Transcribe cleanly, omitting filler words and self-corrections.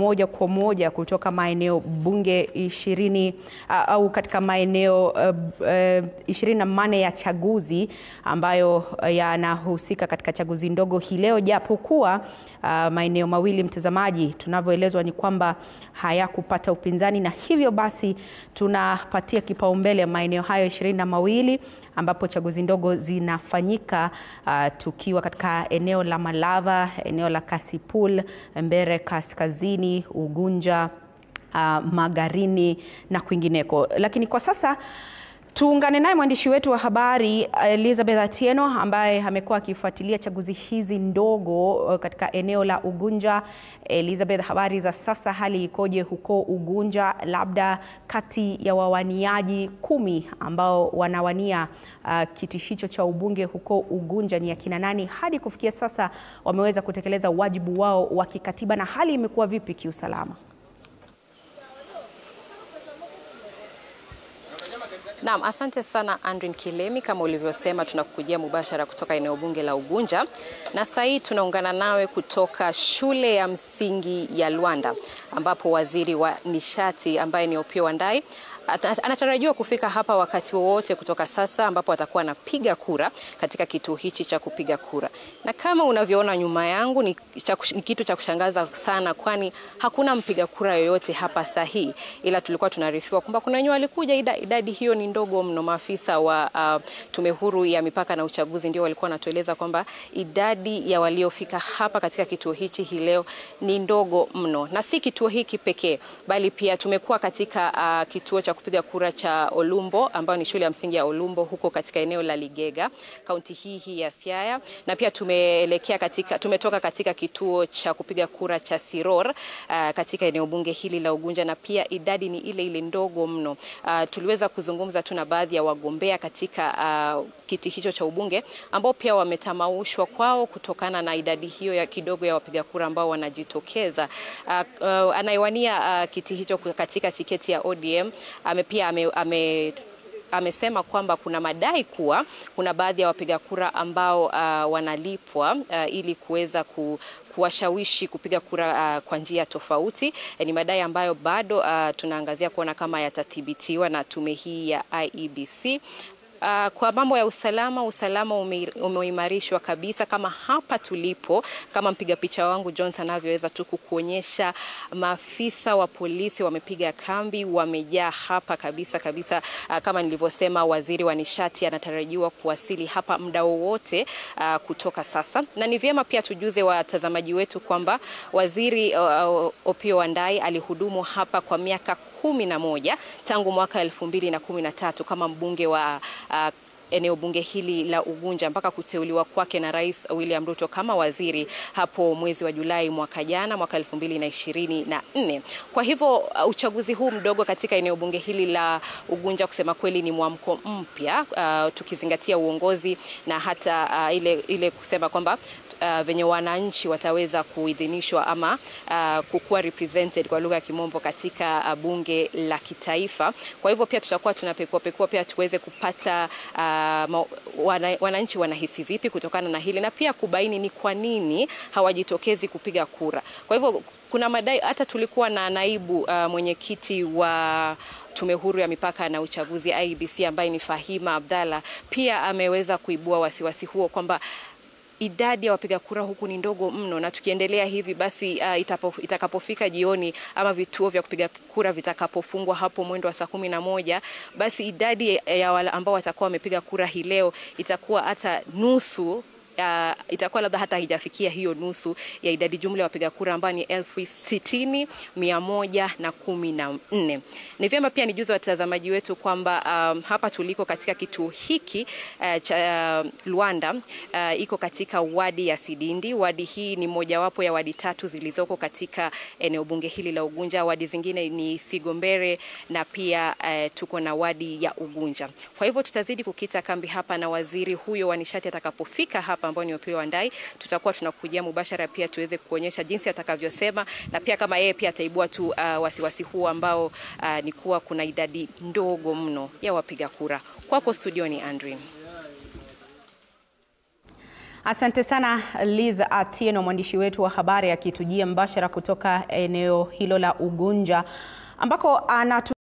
moja kwa moja kutoka maeneo bunge 20 au katika maeneo 24 ya chaguzi ambayo yanahusika katika chaguzi ndogo hii leo, japokuwa maeneo mawili, mtazamaji, tunavyoelezwa ni kwamba hayakupata upinzani, na hivyo basi tunapatia kipaumbele maeneo hayo 22 ambapo chaguzi ndogo zinafanyika, tukiwa katika eneo la Malava, eneo la Kasipul, Mbere Kaskazini, Ugunja, Magarini na kwingineko. Lakini kwa sasa tuungane naye mwandishi wetu wa habari Elizabeth Atieno, ambaye amekuwa akifuatilia chaguzi hizi ndogo katika eneo la Ugunja. Elizabeth, habari za sasa, hali ikoje huko Ugunja? Labda kati ya wawaniaji 10 ambao wanawania kiti hicho cha ubunge huko Ugunja, ni akina nani? Hadi kufikia sasa wameweza kutekeleza wajibu wao wa kikatiba, na hali imekuwa vipi kiusalama? Naam, asante sana Andrin Kilemi. Kama ulivyosema, tunakujia mubashara kutoka eneo bunge la Ugunja, na sasa hii tunaungana nawe kutoka shule ya msingi ya Luanda, ambapo waziri wa nishati ambaye ni Opiyo Wandayi anatarajiwa kufika hapa wakati wowote kutoka sasa, ambapo atakuwa anapiga kura katika kituo hichi cha kupiga kura. Na kama unavyoona nyuma yangu ni kitu cha kushangaza sana, kwani hakuna mpiga kura yoyote hapa sahihi, ila tulikuwa tunaarifiwa kwamba kuna wenye walikuja. Idadi hiyo ni ndogo mno. Maafisa wa Tume Huru ya Mipaka na Uchaguzi ndio walikuwa wanatueleza kwamba idadi ya waliofika hapa katika kituo hichi hii leo ni ndogo mno. Na si kituo hiki pekee, bali pia tumekuwa katika kituo cha kupiga kura cha Olumbo, ambao ni shule ya msingi ya Olumbo huko katika eneo la Ligega, kaunti hii ya Siaya, na pia tumetoka katika kituo cha kupiga kura cha Siror katika eneo bunge hili la Ugunja, na pia idadi ni ile ndogo mno. Tuliweza kuzungumza tu na baadhi ya wagombea katika kiti hicho cha ubunge, ambao pia wametamaushwa kwao kutokana na idadi hiyo ya kidogo ya wapiga kura ambao wanajitokeza. Anayewania kiti hicho katika tiketi ya ODM amesema kwamba kuna madai kuwa kuna baadhi ya wapiga kura ambao wanalipwa ili kuweza kuwashawishi kupiga kura kwa njia tofauti. Ni madai ambayo bado tunaangazia kuona kama yatathibitiwa na tume hii ya IEBC. Kwa mambo ya usalama umeimarishwa kabisa. Kama hapa tulipo, kama mpiga picha wangu Johnson anavyoweza tu kukuonyesha, maafisa wa polisi wamepiga kambi, wamejaa hapa kabisa. Kama nilivyosema, waziri wa nishati anatarajiwa kuwasili hapa muda wowote kutoka sasa. Na ni vyema pia tujuze watazamaji wetu kwamba waziri Opiyo Wandayi alihudumu hapa kwa miaka 11 tangu mwaka 2013 kama mbunge wa eneo bunge hili la Ugunja, mpaka kuteuliwa kwake na Rais William Ruto kama waziri hapo mwezi wa Julai mwaka jana, mwaka 2024. Kwa hivyo uchaguzi huu mdogo katika eneo bunge hili la Ugunja kusema kweli ni mwamko mpya, tukizingatia uongozi na hata ile kusema kwamba venye wananchi wataweza kuidhinishwa ama kukuwa represented kwa lugha ya kimombo katika bunge la kitaifa. Kwa hivyo pia tutakuwa tunapekua pia tuweze kupata wananchi wanahisi vipi kutokana na hili, na pia kubaini ni kwa nini hawajitokezi kupiga kura. Kwa hivyo kuna madai, hata tulikuwa na naibu mwenyekiti wa Tume Huru ya Mipaka na Uchaguzi IEBC ambaye ni Fahima Abdalla, pia ameweza kuibua wasiwasi huo kwamba idadi ya wapiga kura huku ni ndogo mno, na tukiendelea hivi basi itakapofika jioni ama vituo vya kupiga kura vitakapofungwa hapo mwendo wa saa 11, basi idadi ya wale ambao watakuwa wamepiga kura hii leo itakuwa hata nusu, itakuwa labda hata haijafikia hiyo nusu ya idadi jumla ya wapiga kura ambao ni 60,114. Ni vyema pia nijuze watazamaji wetu kwamba hapa tuliko katika kituo hiki cha Luanda, iko katika wadi ya Sidindi. Wadi hii ni mojawapo ya wadi 3 zilizoko katika eneo bunge hili la Ugunja. Wadi zingine ni Sigombere na pia tuko na wadi ya Ugunja. Kwa hivyo tutazidi kukita kambi hapa, na waziri huyo wa nishati atakapofika hapa ambao ni Opiyo Wandayi, tutakuwa tunakujia mubashara pia tuweze kuonyesha jinsi atakavyosema, na pia kama yeye pia ataibua tu wasiwasi huu ambao ni kuwa kuna idadi ndogo mno ya wapiga kura. Kwako studioni Andrin. Asante sana Liz Atieno, mwandishi wetu wa habari akitujia mbashara kutoka eneo hilo la Ugunja ambako